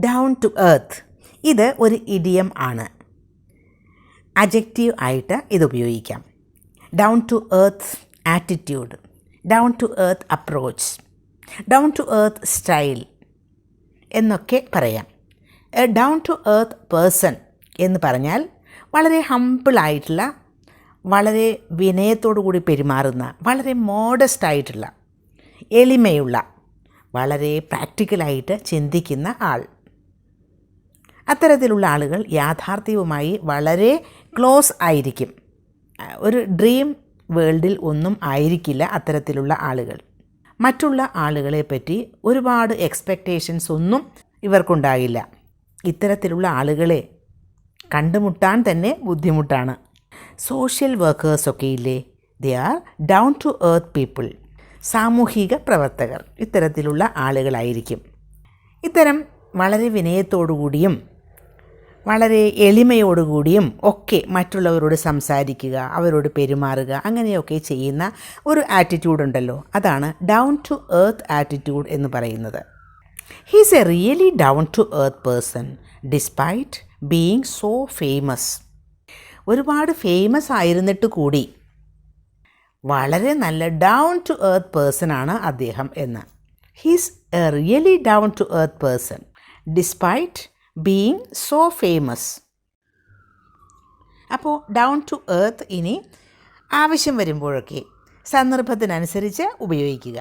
Down to earth ഇത് ഒരു idiom ആണ്. അഡ്ജക്റ്റീവ് ആയിട്ട് ഇത് ഉപയോഗിക്കാം. Down to earth attitude, down to earth approach, down to earth style എന്നൊക്കെ പറയാം. ഡൗൺ ടു എർത്ത് പേഴ്സൺ എന്ന് പറഞ്ഞാൽ വളരെ ഹമ്പിളായിട്ടുള്ള, വളരെ വിനയത്തോടു കൂടി പെരുമാറുന്ന, വളരെ മോഡസ്റ്റ് ആയിട്ടുള്ള, എളിമയുള്ള, വളരെ പ്രാക്ടിക്കലായിട്ട് ചിന്തിക്കുന്ന ആൾ. അത്തരത്തിലുള്ള ആളുകൾ യാഥാർത്ഥ്യവുമായി വളരെ ക്ലോസ് ആയിരിക്കും. ഒരു ഡ്രീം വേൾഡിൽ ഒന്നും ആയിരിക്കില്ല അത്തരത്തിലുള്ള ആളുകൾ. മറ്റുള്ള ആളുകളെ പറ്റി ഒരുപാട് എക്സ്പെക്റ്റേഷൻസ് ഒന്നും ഇവർക്കുണ്ടാകില്ല. ഇത്തരത്തിലുള്ള ആളുകളെ കണ്ടുമുട്ടാൻ തന്നെ ബുദ്ധിമുട്ടാണ്. സോഷ്യൽ വർക്കേഴ്സൊക്കെ ഇല്ലേ, they are down to earth people. സാമൂഹിക പ്രവർത്തകർ ഇത്തരത്തിലുള്ള ആളുകളായിരിക്കും. ഇത്തരം വളരെ വിനയത്തോടുകൂടിയും വളരെ എളിമയോടുകൂടിയും ഒക്കെ മറ്റുള്ളവരോട് സംസാരിക്കുക, അവരോട് പെരുമാറുക, അങ്ങനെയൊക്കെ ചെയ്യുന്ന ഒരു ആറ്റിറ്റ്യൂഡ് ഉണ്ടല്ലോ, അതാണ് ഡൗൺ ടു എർത്ത് ആറ്റിറ്റ്യൂഡ് എന്ന് പറയുന്നത്. He is a really down to earth person despite being so famous. ഒരുപാട് ഫേമസ് ആയിരുന്നിട്ട് കൂടി വളരെ നല്ല ഡൗൺ ടു എർത്ത് പേഴ്സൺ ആണ് അദ്ദേഹം എന്ന്. He is a really down to earth person despite being so famous. അപ്പോൾ ഡൗൺ ടു എർത്ത് ഇനി ആവശ്യം വരുമ്പോഴൊക്കെ സന്ദർഭത്തിനനുസരിച്ച് ഉപയോഗിക്കുക.